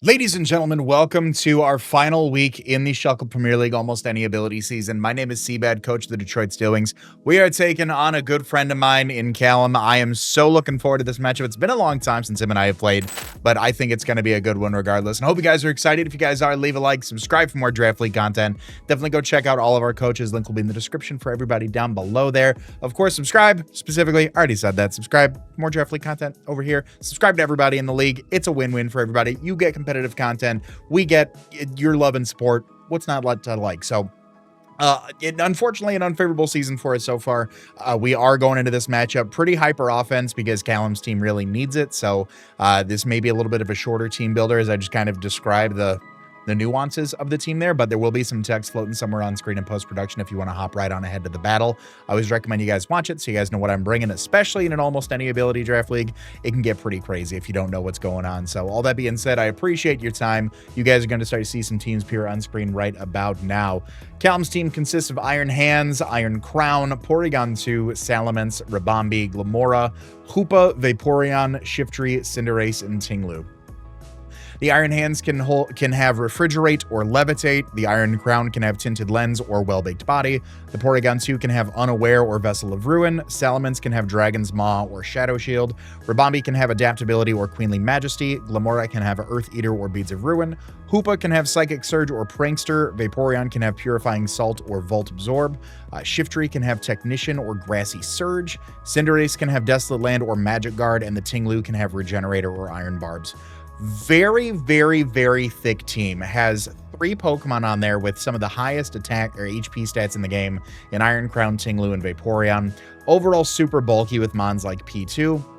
Ladies and gentlemen, welcome to our final week in the Shuckle Premier League Almost Any Ability season. My name is CBAD, coach of the Detroit Steelwings. We are taking on a good friend of mine in Callum. I am so looking forward to this matchup. It's been a long time since him and I have played, but I think it's going to be a good one regardless. And I hope you guys are excited. If you guys are, leave a like, subscribe for more Draft League content. Definitely go check out all of our coaches. Link will be in the description for everybody down below there. Of course, subscribe specifically. I already said that. Subscribe. More Draft League content over here. Subscribe to everybody in the league. It's a win-win for everybody. You get competitive content. We get your love and support. What's not to like? So, unfortunately, an unfavorable season for us so far. We are going into this matchup pretty hyper offense because Callum's team really needs it. So, this may be a little bit of a shorter team builder as I just kind of described the nuances of the team there, but there will be some text floating somewhere on screen in post-production if you want to hop right on ahead to the battle. I always recommend you guys watch it so you guys know what I'm bringing, especially in an almost any ability draft league. It can get pretty crazy if you don't know what's going on. So all that being said, I appreciate your time. You guys are going to start to see some teams appear on screen right about now. Callum's team consists of Iron Hands, Iron Crown, Porygon 2, Salamence, Ribombee, Glamora, Hoopa, Vaporeon, Shiftry, Cinderace, and Tinglu. The Iron Hands can have Refrigerate or Levitate. The Iron Crown can have Tinted Lens or Well-Baked Body. The Porygon 2 can have Unaware or Vessel of Ruin. Salamence can have Dragon's Maw or Shadow Shield. Ribombee can have Adaptability or Queenly Majesty. Glamora can have Earth Eater or Beads of Ruin. Hoopa can have Psychic Surge or Prankster. Vaporeon can have Purifying Salt or Volt Absorb. Shiftry can have Technician or Grassy Surge. Cinderace can have Desolate Land or Magic Guard. And the Tinglu can have Regenerator or Iron Barbs. Very, very, very thick team. Has 3 Pokemon on there with some of the highest attack or HP stats in the game in Iron Crown, Tinglu, and Vaporeon. Overall, super bulky with mons like P2.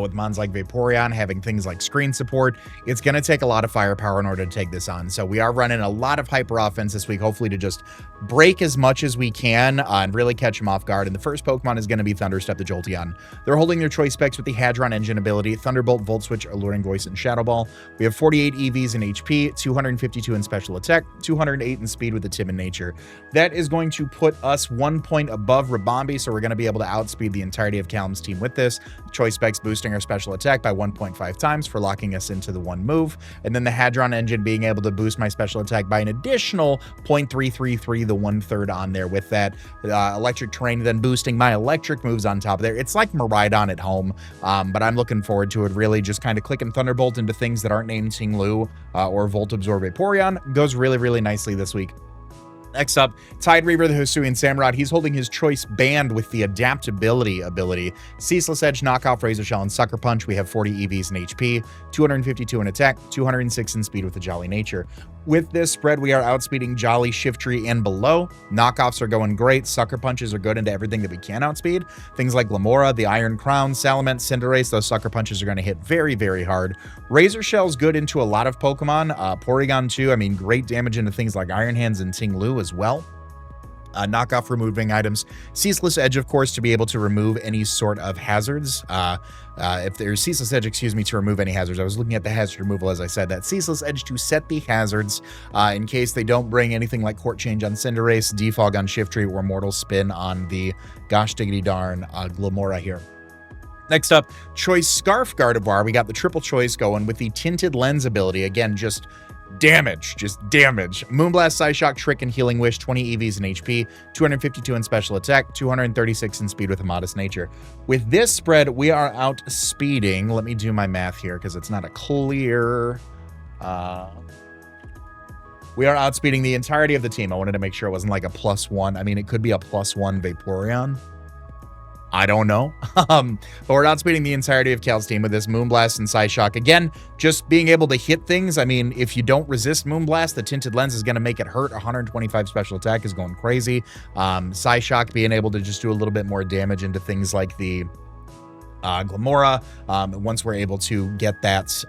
With mons like Vaporeon having things like screen support, it's going to take a lot of firepower in order to take this on. So we are running a lot of hyper offense this week, hopefully to just break as much as we can and really catch them off guard. And the first Pokemon is going to be Thunderstep the Jolteon. They're holding their choice specs with the Hadron Engine ability, Thunderbolt, Volt Switch, Alluring Voice, and Shadow Ball. We have 48 EVs in HP, 252 in Special Attack, 208 in Speed with the Timid Nature. That is going to put us 1 point above Ribombee, so we're going to be able to outspeed the entirety of Callum's team with this. Choice specs boosting our special attack by 1.5 times for locking us into the one move, and then the Hadron Engine being able to boost my special attack by an additional 0.333, the 1/3 on there with that electric terrain, then boosting my electric moves on top of there. It's like Miraidon at home, but I'm looking forward to it. Really just kind of clicking Thunderbolt into things that aren't named Tinglu or Volt Absorb Vaporeon goes really, really nicely this week. Next up, Tide Reaver, the Hisuian Samurott. He's holding his choice band with the Adaptability ability. Ceaseless Edge, Knockoff, Razor Shell, and Sucker Punch. We have 40 EVs in HP, 252 in Attack, 206 in Speed with the Jolly Nature. With this spread, we are outspeeding Jolly, Shiftry, and below. Knockoffs are going great. Sucker Punches are good into everything that we can outspeed. Things like Glamora, the Iron Crown, Salamence, Cinderace, those Sucker Punches are going to hit very, very hard. Razor Shell's good into a lot of Pokemon. Porygon 2, I mean, great damage into things like Iron Hands and Tinglu as well. Knockoff removing items. Ceaseless Edge, of course, to be able to remove any sort of hazards. If there's Ceaseless Edge, to remove any hazards. I was looking at the hazard removal as I said that. Ceaseless Edge to set the hazards in case they don't bring anything like Court Change on Cinderace, Defog on Shiftry, or Mortal Spin on the gosh diggity darn Glamora here. Next up, Choice Scarf Gardevoir. We got the triple choice going with the Tinted Lens ability. Again, just damage. Moonblast, Psyshock, Trick, and Healing Wish, 20 EVs in HP, 252 in Special Attack, 236 in Speed with a Modest Nature. With this spread, we are outspeeding. Let me do my math here because it's not a clear... we are outspeeding the entirety of the team. I wanted to make sure it wasn't like a +1. I mean, it could be a +1 Vaporeon. I don't know. But we're outspeeding the entirety of Cal's team with this Moonblast and Psyshock. Again, just being able to hit things. I mean, if you don't resist Moonblast, the Tinted Lens is going to make it hurt. 125 special attack is going crazy. Psyshock being able to just do a little bit more damage into things like the Glamora, once we're able to get that,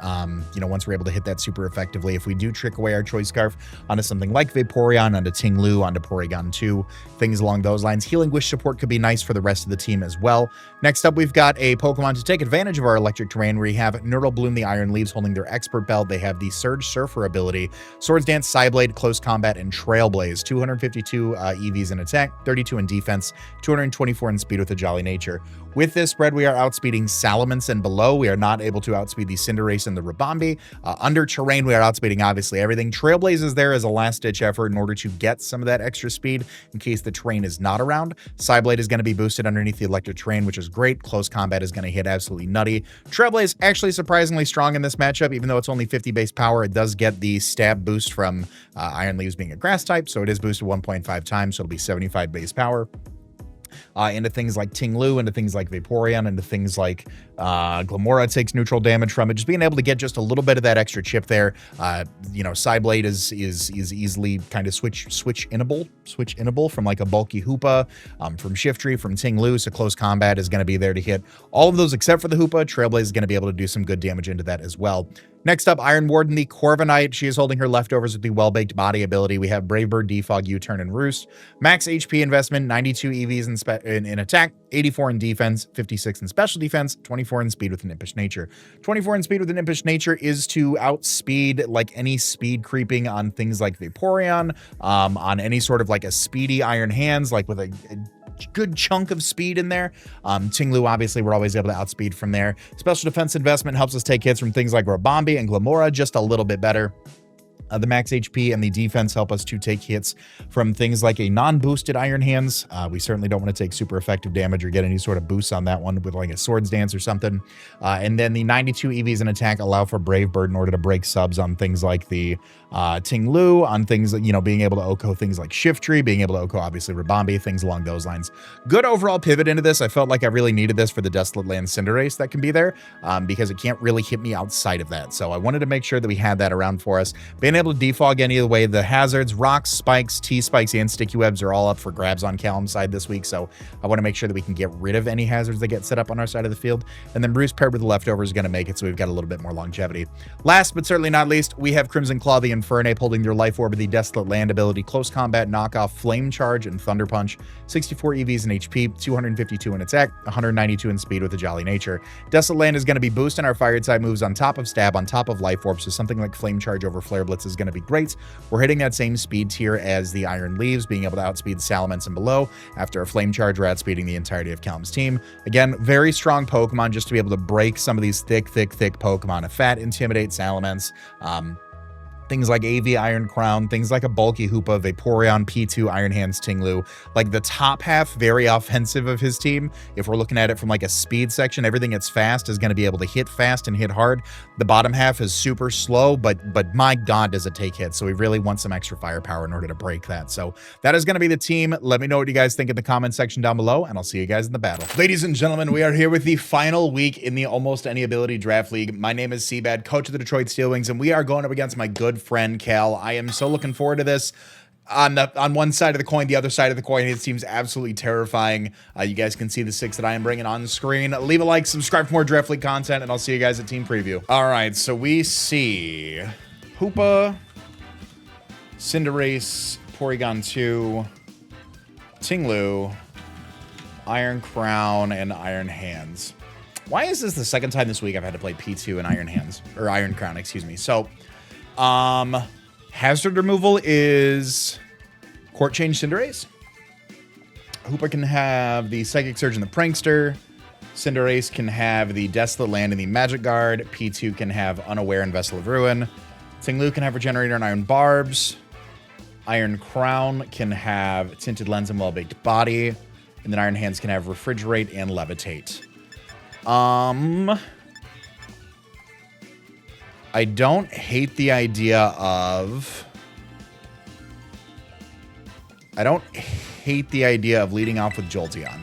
once we're able to hit that super effectively. If we do trick away our Choice Scarf onto something like Vaporeon, onto Tinglu, onto Porygon 2, things along those lines. Healing Wish support could be nice for the rest of the team as well. Next up, we've got a Pokemon to take advantage of our electric terrain. We have Neural Bloom, the Iron Leaves, holding their Expert Belt. They have the Surge Surfer ability, Swords Dance, Psyblade, Close Combat, and Trailblaze. 252 EVs in attack, 32 in defense, 224 in speed with a Jolly Nature. With this spread, we are outspeeding outspeeding Salamence and below. We are not able to outspeed the Cinderace and the Ribombee. Under terrain, we are outspeeding obviously everything. Trailblaze is there as a last-ditch effort in order to get some of that extra speed in case the terrain is not around. Psyblade is going to be boosted underneath the electric terrain, which is great. Close combat is going to hit absolutely nutty. Trailblaze actually surprisingly strong in this matchup, even though it's only 50 base power. It does get the stab boost from Iron Leaves being a grass type, so it is boosted 1.5 times, so it'll be 75 base power. Into things like Ting-Lu, into things like Vaporeon, into things like Glimmora takes neutral damage from it. Just being able to get just a little bit of that extra chip there. You know, Psyblade is easily kind of switch-inable from like a bulky Hoopa, from Shiftry, from Ting-Lu, so close combat is going to be there to hit all of those except for the Hoopa. Trailblaze is going to be able to do some good damage into that as well. Next up, Iron Warden, the Corviknight. She is holding her leftovers with the Well-Baked Body ability. We have Brave Bird, Defog, U-Turn, and Roost. Max HP investment, 92 EVs in attack, 84 in defense, 56 in special defense, 24 in speed with an Impish Nature. 24 in speed with an Impish Nature is to outspeed like any speed creeping on things like Vaporeon, on any sort of like a speedy Iron Hands, like with a good chunk of speed in there. Ting-Lu, obviously, we're always able to outspeed from there. Special defense investment helps us take hits from things like Ribombee and Glimmora just a little bit better. The max HP and the defense help us to take hits from things like a non-boosted Iron Hands. We certainly don't want to take super effective damage or get any sort of boosts on that one with like a Swords Dance or something. And then the 92 EVs in attack allow for Brave Bird in order to break subs on things like the Ting-Lu, on things that, you know, being able to OHKO things like Shiftry, being able to OHKO obviously Ribombee, things along those lines. Good overall pivot into this. I felt like I really needed this for the Desolate Land Cinderace that can be there, because it can't really hit me outside of that. So I wanted to make sure that we had that around for us. Being able to defog any of the way, the hazards, rocks, spikes, T-spikes, and sticky webs are all up for grabs on Callum's side this week. So I want to make sure that we can get rid of any hazards that get set up on our side of the field. And then Bruce paired with the leftovers is going to make it so we've got a little bit more longevity. Last but certainly not least, we have Crimson Claw, the Infernape, holding their Life Orb of the Desolate Land ability, close combat, knockoff, Flame Charge, and Thunder Punch. 64 EVs in HP, 252 in attack, 192 in speed with a Jolly Nature. Desolate Land is going to be boosting our fire type moves on top of Stab, on top of Life Orb, so something like Flame Charge over Flare Blitz is going to be great. We're hitting that same speed tier as the Iron Leaves, being able to outspeed Salamence and below. After a Flame Charge, we're outspeeding the entirety of Callum's team. Again, very strong Pokemon just to be able to break some of these thick Pokemon. A Fat, Intimidate, Salamence, things like AV Iron Crown, things like a bulky Hoopa, Vaporeon, P2, Iron Hands, Ting-Lu. Like the top half, very offensive of his team. If we're looking at it from like a speed section, everything that's fast is going to be able to hit fast and hit hard. The bottom half is super slow, but my God, does it take hits. So we really want some extra firepower in order to break that. So that is going to be the team. Let me know what you guys think in the comment section down below, and I'll see you guys in the battle. Ladies and gentlemen, we are here with the final week in the Almost Any Ability Draft League. My name is CBAD, coach of the Detroit Steel Wings, and we are going up against my good friend Cal. I am so looking forward to this. On one side of the coin, the other side of the coin, his team's absolutely terrifying. You guys can see the 6 that I am bringing on the screen. Leave a like, subscribe for more Draft League content, and I'll see you guys at Team Preview. All right, so we see Hoopa, Cinderace, Porygon 2, Ting-Lu, Iron Crown, and Iron Hands. Why is this the second time this week I've had to play P2 and Iron Hands, or Iron Crown, excuse me. So, hazard removal is Court Change Cinderace. Hoopa can have the Psychic Surge and the Prankster. Cinderace can have the Desolate Land and the Magic Guard. P2 can have Unaware and Vessel of Ruin. Ting-Lu can have Regenerator and Iron Barbs. Iron Crown can have Tinted Lens and Well-Baked Body. And then Iron Hands can have Refrigerate and Levitate. I don't hate the idea of... leading off with Jolteon.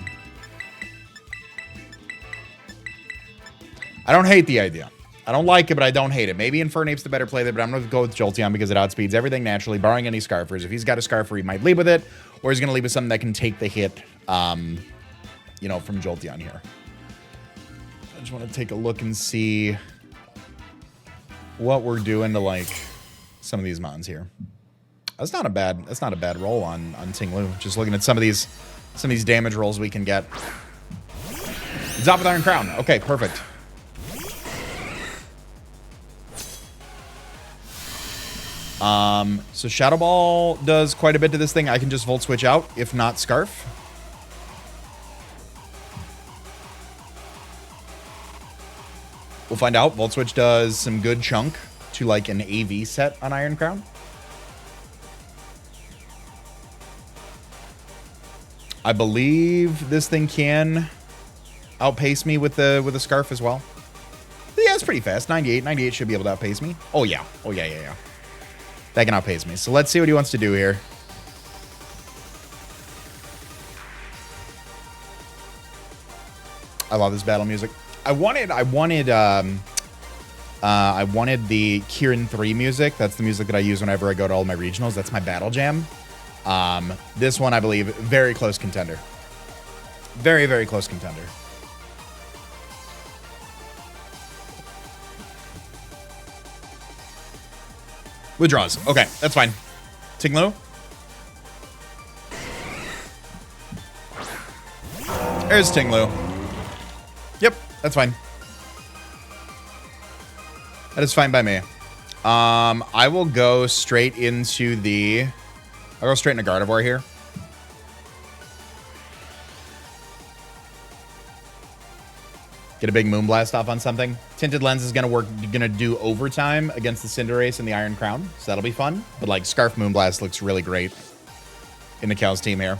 I don't hate the idea. I don't like it, but I don't hate it. Maybe Infernape's the better play there, but I'm going to go with Jolteon because it outspeeds everything naturally, barring any Scarfers. If he's got a Scarfer, he might lead with it, or he's going to lead with something that can take the hit, you know, from Jolteon here. I just want to take a look and see what we're doing to like some of these mons here. That's not a bad roll on Ting-Lu. Just looking at some of these damage rolls we can get. It's off with Iron Crown. Okay, perfect. So Shadow Ball does quite a bit to this thing. I can just Volt Switch out, if not Scarf. find out. Volt Switch does some good chunk to like an AV set on Iron Crown. I believe this thing can outpace me with the scarf as well. Yeah, it's pretty fast. 98. 98 should be able to outpace me. Oh, yeah. Oh, yeah. That can outpace me. So let's see what he wants to do here. I love this battle music. I wanted the Kieran 3 music. That's the music that I use whenever I go to all my regionals. That's my battle jam. This one, I believe, very close contender. Very, very close contender. Withdraws. Okay, that's fine. Tinglu. There's Tinglu. Yep, that's fine. That is fine by me. I will go straight into the... I'll go straight into Gardevoir here. Get a big Moonblast off on something. Tinted Lens is gonna do overtime against the Cinderace and the Iron Crown, so that'll be fun. But like Scarf Moonblast looks really great in the Cal's team here.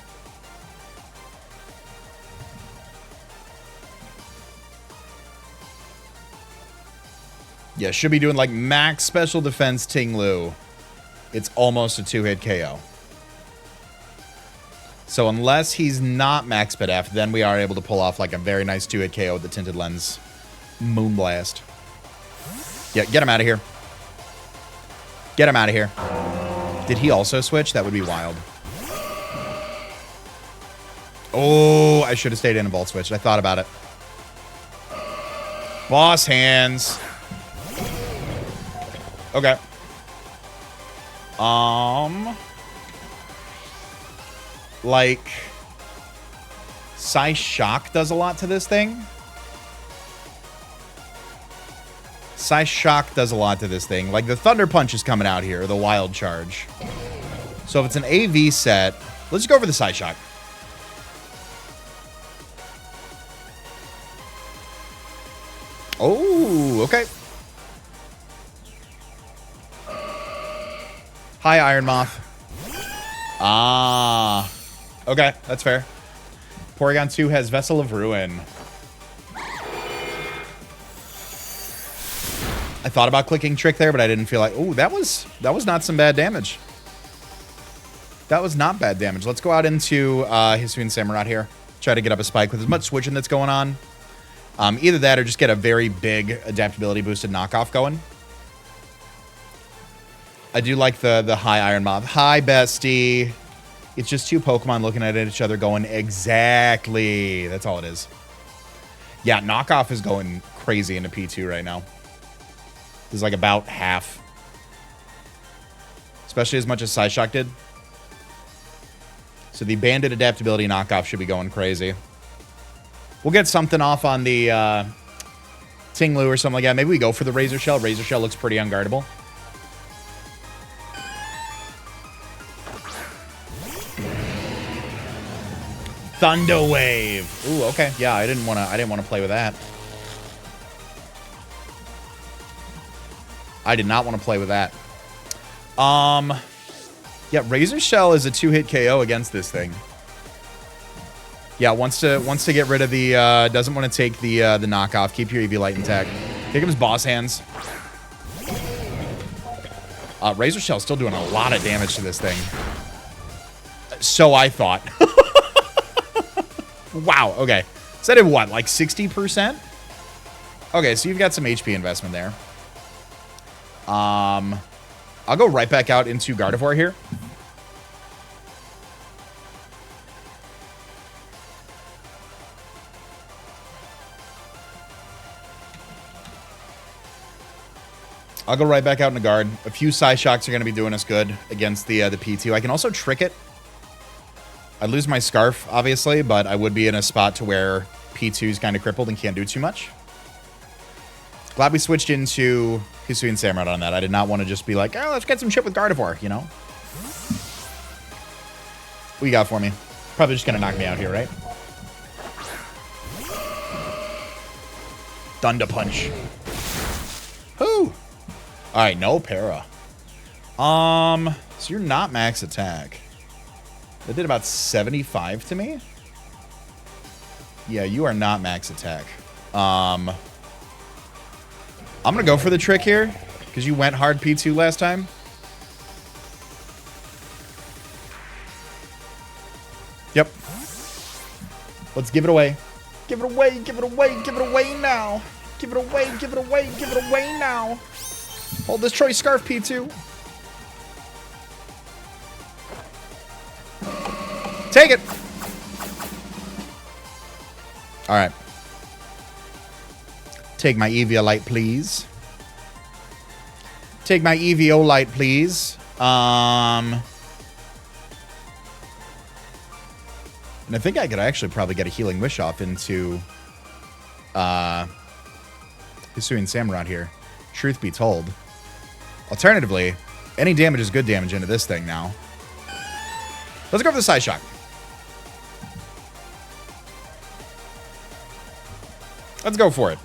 Yeah, should be doing like max special defense Tinglu. It's almost a 2-hit KO. So unless he's not max F, then we are able to pull off like a very nice 2-hit KO with the Tinted Lens Moonblast. Yeah, get him out of here. Get him out of here. Did he also switch? That would be wild. Oh, I should have stayed in and Volt Switched. I thought about it. Boss hands. Okay. Like, Psy-Shock does a lot to this thing. Psy-Shock does a lot to this thing. Like, the Thunder Punch is coming out here, the Wild Charge. So if it's an AV set, let's go for the Psy-Shock. Oh, okay. Hi, Iron Moth. Ah. Okay, that's fair. Porygon 2 has Vessel of Ruin. I thought about clicking Trick there, but I didn't feel like... Oh, that was not some bad damage. That was not bad damage. Let's go out into Hisuian Samurott here. Try to get up a spike with as much switching that's going on. Either that or just get a very big adaptability boosted knockoff going. I do like the Hi Iron Moth. Hi, bestie. It's just two Pokemon looking at each other going, exactly. That's all it is. Yeah, knockoff is going crazy into P2 right now. This is like about half. Especially as much as Psyshock did. So the banded adaptability knockoff should be going crazy. We'll get something off on the Tinglu or something like that. Maybe we go for the Razor Shell. Razor Shell looks pretty unguardable. Thunder Wave. Ooh, okay. Yeah, I didn't want to play with that. I did not want to play with that. Yeah, Razor Shell is a 2-hit KO against this thing. Yeah, wants to get rid of the doesn't want to take the knockoff. Keep your EV Light intact. Here comes Boss Hands. Razor Shell's still doing a lot of damage to this thing. So I thought. Wow, okay. Is that at what, like 60%? Okay, so you've got some HP investment there. I'll go right back out into Gardevoir here. I'll go right back out into Guard. A few Psyshocks are going to be doing us good against the P2. I can also trick it. I'd lose my Scarf, obviously, but I would be in a spot to where P2 is kind of crippled and can't do too much. Glad we switched into Hisuian Samurott on that. I did not want to just be like, oh, let's get some shit with Gardevoir, you know? What you got for me? Probably just going to knock me out here, right? Thunder Punch. All right, no para. So you're not max attack. That did about 75 to me. Yeah, you are not max attack. I'm gonna go for the trick here because you went hard P2 last time. Yep. Let's give it away. Give it away, give it away, give it away now. Give it away, give it away, give it away now. Hold this Troy Scarf P2. Take it. All right. Take my Eviolite, please. Take my Eviolite, please. And I think I could actually probably get a Healing Wish off into Hisuian Samurott here. Truth be told. Alternatively, any damage is good damage into this thing now. Let's go for the Side Shock. Let's go for it.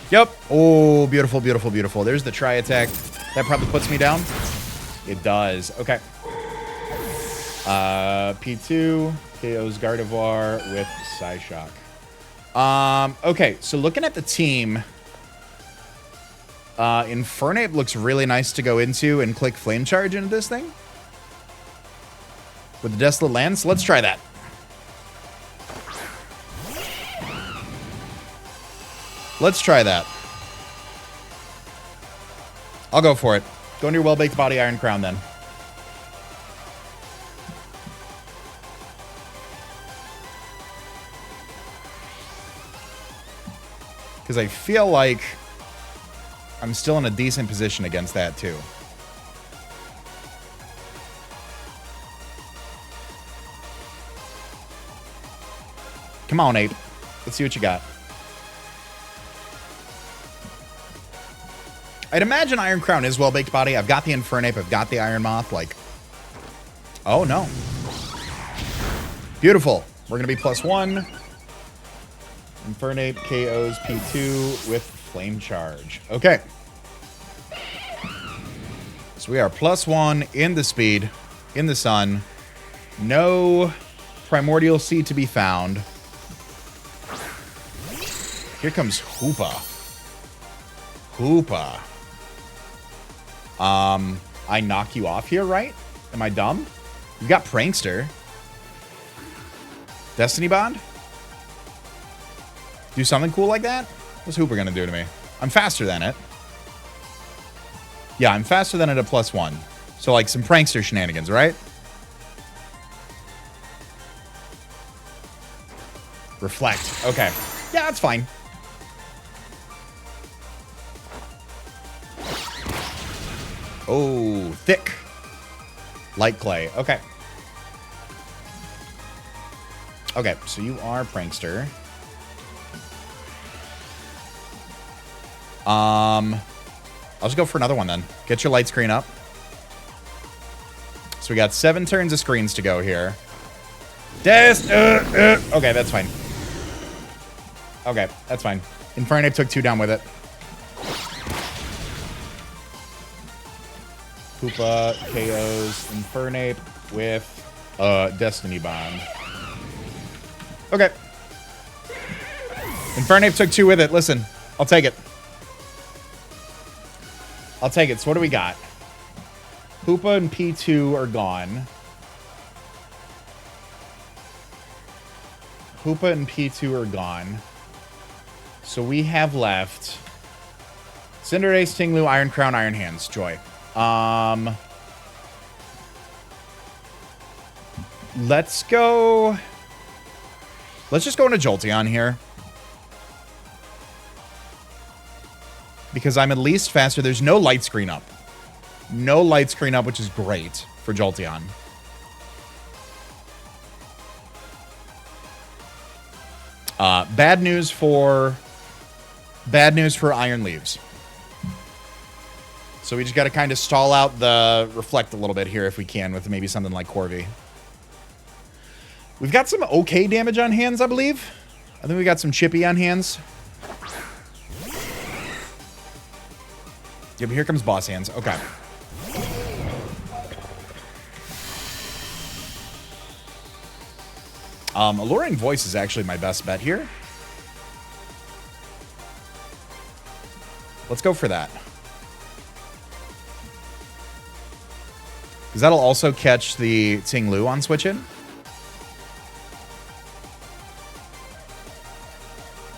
Yep. Oh, beautiful, beautiful, beautiful. There's the Tri Attack. That probably puts me down. It does. Okay. P2 KO's Gardevoir with Psyshock. Okay, so looking at the team, Infernape looks really nice to go into and click Flame Charge into this thing. With the Desolate Lands, let's try that. Let's try that. I'll go for it. Go into your Well-Baked Body Iron Crown then. Because I feel like I'm still in a decent position against that too. Come on, Ape. Let's see what you got. I'd imagine Iron Crown is Well-Baked Body. I've got the Infernape. I've got the Iron Moth. Like, oh, no. Beautiful. We're going to be +1. Infernape KOs P2 with Flame Charge. Okay. So we are +1 in the speed, in the sun. No Primordial Seed to be found. Here comes Hoopa. Hoopa. I knock you off here, right? Am I dumb? You got Prankster. Destiny Bond? Do something cool like that? What's Hooper gonna do to me? I'm faster than it. Yeah, I'm faster than it at +1. So, like, some Prankster shenanigans, right? Reflect. Okay. Yeah, that's fine. Oh, thick. Light Clay. Okay. Okay, so you are Prankster. I'll just go for another one then. Get your light screen up. So we got 7 turns of screens to go here. Okay, that's fine. Okay, that's fine. Infernape took 2 down with it. Hoopa KOs Infernape with Destiny Bond. Okay. Infernape took 2 with it. Listen, I'll take it. I'll take it. So what do we got? Hoopa and P2 are gone. Hoopa and P2 are gone. So we have left Cinderace, Tinglu, Iron Crown, Iron Hands. Joy. Let's go. Let's just go into Jolteon here. Because I'm at least faster. There's no light screen up. No light screen up, which is great for Jolteon. Bad news for Iron Leaves. So we just got to kind of stall out the Reflect a little bit here if we can with maybe something like Corvi. We've got some okay damage on hands, I believe. I think we got some chippy on hands. Yep, here comes boss hands. Okay. Alluring Voice is actually my best bet here. Let's go for that. Because that'll also catch the Ting Lu on switch in.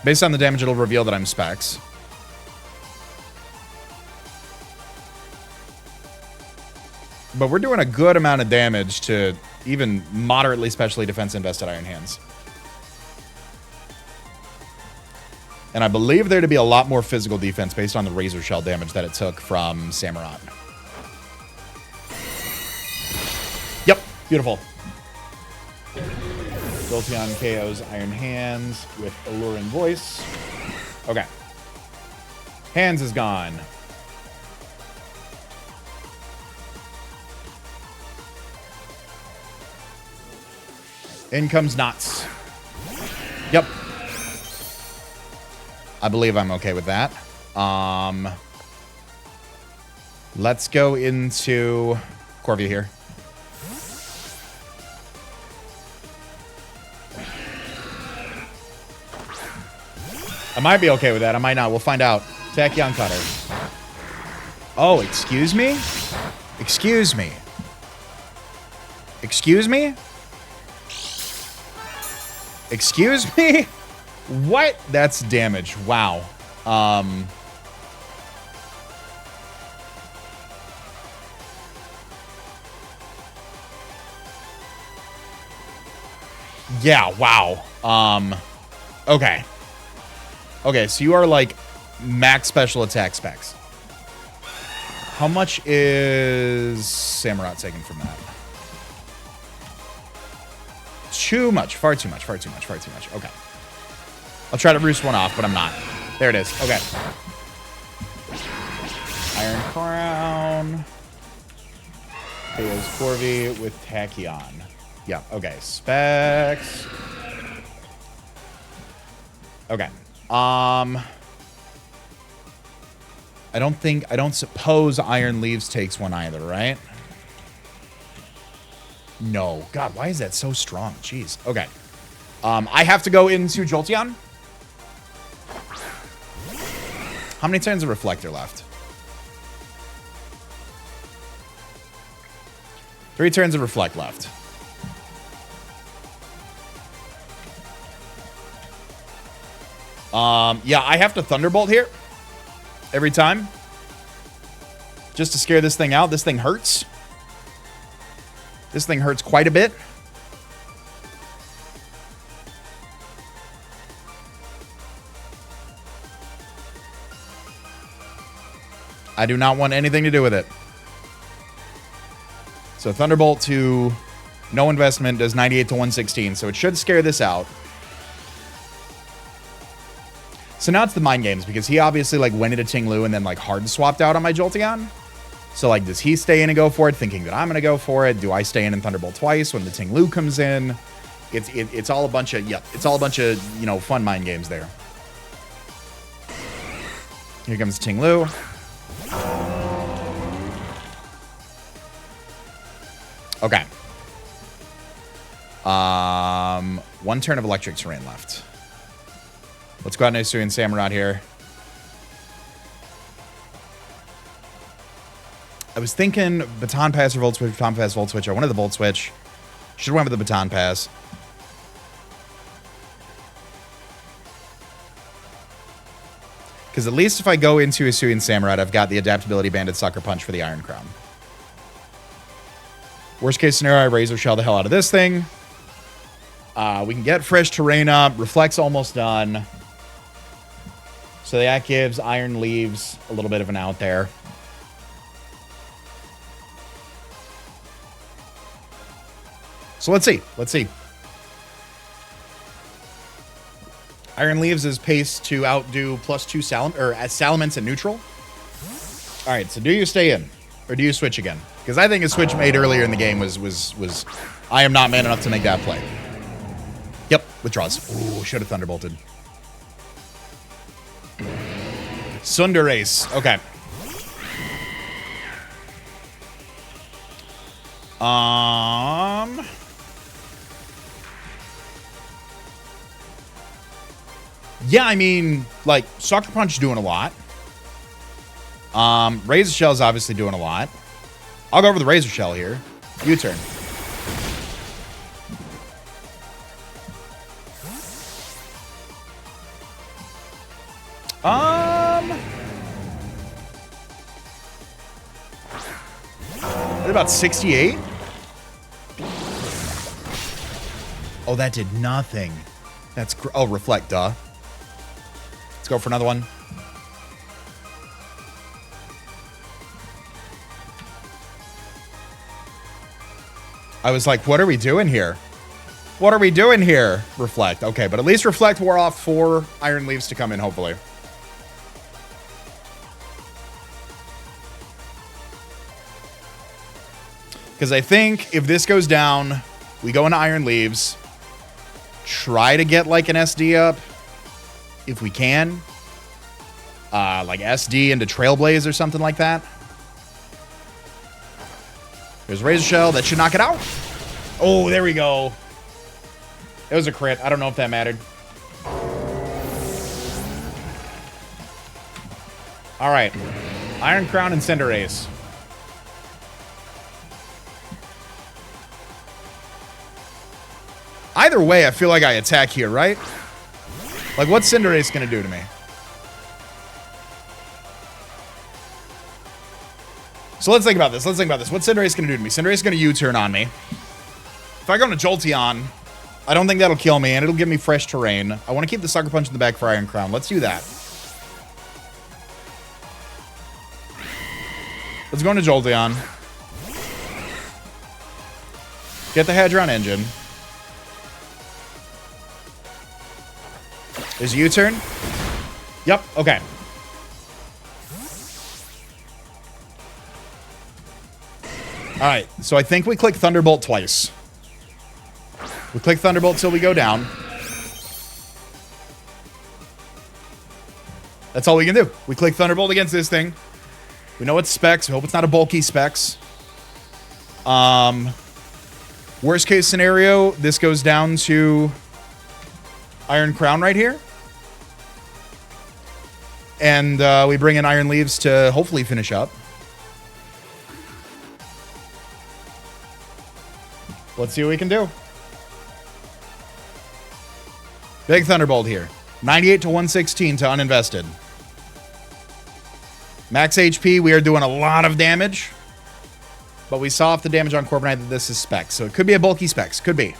Based on the damage, it'll reveal that I'm Specs. But we're doing a good amount of damage to even moderately specially defense invested Iron Hands. And I believe there to be a lot more physical defense based on the Razor Shell damage that it took from Samurott. Yep, beautiful. Jolteon KO's Iron Hands with Alluring Voice. Okay. Hands is gone. In comes Knots. Yep. I believe I'm okay with that. Let's go into Corvia here. I might be okay with that. I might not. We'll find out. Tachyon Cutter. Oh, excuse me? Excuse me. Excuse me? Excuse me? What? That's damage. Wow. Yeah, wow. Okay. Okay, so you are like max special attack specs. How much is Samurott taken from that? Too much. Far too much. Far too much. Far too much. Okay. I'll try to roost one off, but I'm not. There it is. Okay. Iron Crown. KO's Corvi with Tachyon. Yeah, okay. Specs. Okay. I don't suppose Iron Leaves takes one either, right? No. God, why is that so strong? Jeez. Okay. I have to go into Jolteon. How many turns of Reflector left? 3 turns of Reflect left. Yeah, I have to Thunderbolt here. Every time. Just to scare this thing out. This thing hurts. This thing hurts quite a bit. I do not want anything to do with it. So Thunderbolt to no investment does 98 to 116. So it should scare this out. So now it's the mind games, because he obviously like went into Ting Lu and then like hard swapped out on my Jolteon. So like, does he stay in and go for it, thinking that I'm going to go for it? Do I stay in and Thunderbolt twice when the Ting Lu comes in? It's all a bunch of, it's all a bunch of, you know, fun mind games there. Here comes Ting Lu. Okay. 1 turn of Electric Terrain left. Let's go out and Hisuian Samurott here. I was thinking Baton Pass or Volt Switch, Baton Pass, Volt Switch. I wanted the Volt Switch. Should have went with the Baton Pass. Because at least if I go into Hisuian Samurott, I've got the Adaptability Banded Sucker Punch for the Iron Crown. Worst case scenario, I Razor Shell the hell out of this thing. We can get Fresh Terrain up. Reflect's almost done. So that gives Iron Leaves a little bit of an out there. So let's see. Let's see. Iron Leaves is paced to outdo +2 Salamence and neutral. All right, so do you stay in? Or do you switch again? Because I think a switch made earlier in the game was I am not man enough to make that play. Withdraws. Ooh, should have Thunderbolted. Sunderace. Okay. Yeah, I mean, like, Sucker Punch doing a lot. Razor Shell's obviously doing a lot. I'll go over the Razor Shell here. U-turn. At about 68? Oh, that did nothing. That's... Oh, Reflect, duh. Let's go for another one. I was like, what are we doing here? What are we doing here? Reflect. Okay, but at least Reflect wore off 4 Iron Leaves to come in, hopefully. Because I think if this goes down, we go into Iron Leaves. Try to get, like, an SD up. If we can. Like SD into Trailblaze or something like that. There's Razor Shell. That should knock it out. Oh, there we go. It was a crit. I don't know if that mattered. All right. Iron Crown and Cinderace. Either way, I feel like I attack here, right? Like, what's Cinderace going to do to me? So let's think about this. Let's think about this. What's Cinderace going to do to me? Cinderace is going to U-turn on me. If I go into Jolteon, I don't think that'll kill me, and it'll give me fresh terrain. I want to keep the Sucker Punch in the back for Iron Crown. Let's do that. Let's go into Jolteon. Get the Hadron Engine. There's a U-turn. Yep, okay. Alright, so I think we click Thunderbolt twice. We click Thunderbolt till we go down. That's all we can do. We click Thunderbolt against this thing. We know it's Specs. We hope it's not a bulky Specs. Worst case scenario, this goes down to Iron Crown right here. And we bring in Iron Leaves to hopefully finish up. Let's see what we can do. Big Thunderbolt here. 98 to 116 to uninvested. Max HP, we are doing a lot of damage. But we saw off the damage on Corviknight that this is Specs. So it could be a bulky Specs. Could be.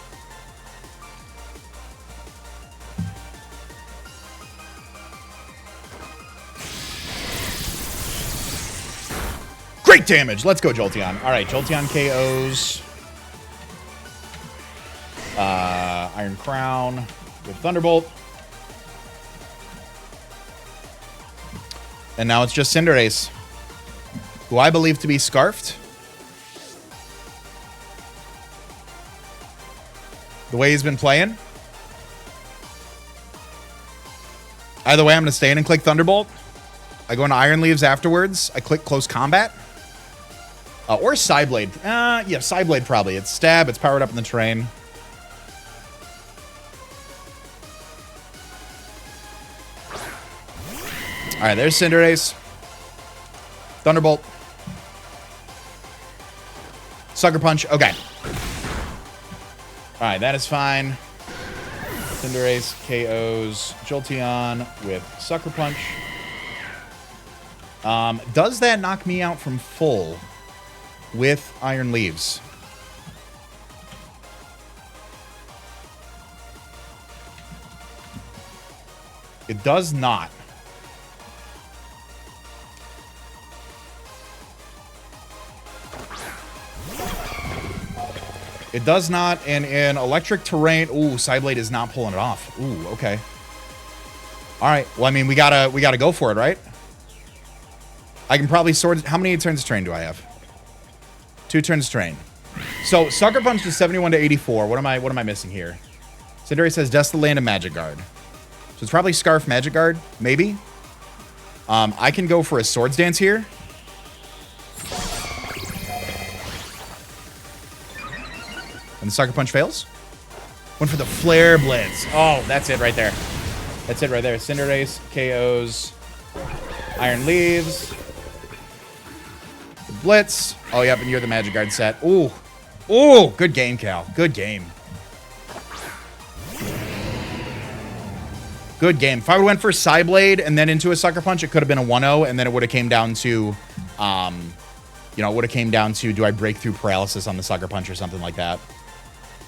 Great damage. Let's go, Jolteon. All right, Jolteon KOs. Iron Crown with Thunderbolt. And now it's just Cinderace, who I believe to be Scarfed. The way he's been playing. Either way, I'm going to stay in and click Thunderbolt. I go into Iron Leaves afterwards. I click Close Combat. Or Psyblade. Yeah, Psyblade probably. It's Stab. It's powered up in the terrain. All right, there's Cinderace. Thunderbolt. Sucker Punch. Okay. All right, that is fine. Cinderace KOs Jolteon with Sucker Punch. Does that knock me out from full with Iron Leaves? It does not. It does not, and in electric terrain, ooh, Psyblade is not pulling it off. Ooh, okay. All right. Well, I mean, we gotta go for it, right? I can probably sword. How many turns of terrain do I have? 2 turns of terrain. So Sucker Punch is 71 to 84. What am I missing here? Cinderace says Dust the Land and Magic Guard. So it's probably Scarf Magic Guard, maybe. I can go for a Swords Dance here. And the Sucker Punch fails. Went for the Flare Blitz. Oh, that's it right there. That's it right there. Cinderace KOs. Iron Leaves. Blitz. Oh, yep, and you're the Magic Guard set. Ooh. Ooh, good game, Cal. Good game. Good game. If I went for Psyblade and then into a Sucker Punch, it could have been a 1-0, and then it would have came down to, you know, it would have came down to, do I break through Paralysis on the Sucker Punch or something like that.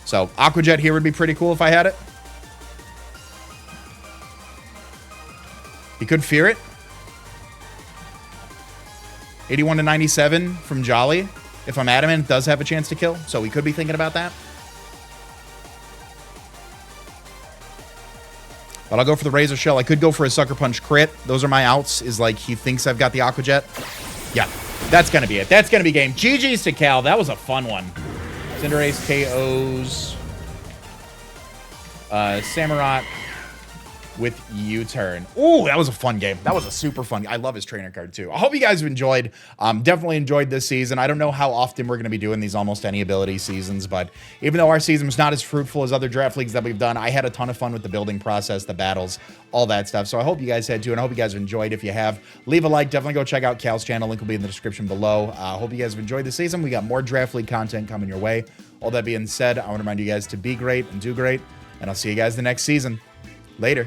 So, Aqua Jet here would be pretty cool if I had it. He could fear it. 81 to 97 from Jolly. If I'm adamant, it does have a chance to kill, so we could be thinking about that. But I'll go for the Razor Shell. I could go for a Sucker Punch crit. Those are my outs, is like he thinks I've got the Aqua Jet. Yeah, that's going to be it. That's going to be game. GG's to Cal. That was a fun one. Cinderace KOs. Samurott with U-turn. Ooh, that was a fun game. That was a super fun. I love his trainer card too. I hope you guys have enjoyed. Definitely enjoyed this season. I don't know how often we're going to be doing these almost any ability seasons, but even though our season was not as fruitful as other draft leagues that we've done, I had a ton of fun with the building process, the battles, all that stuff. So I hope you guys had too, and I hope you guys have enjoyed. If you have, leave a like. Definitely go check out Cal's channel. Link will be in the description below. I hope you guys have enjoyed the season. We got more draft league content coming your way. All that being said, I want to remind you guys to be great and do great, and I'll see you guys the next season. Later.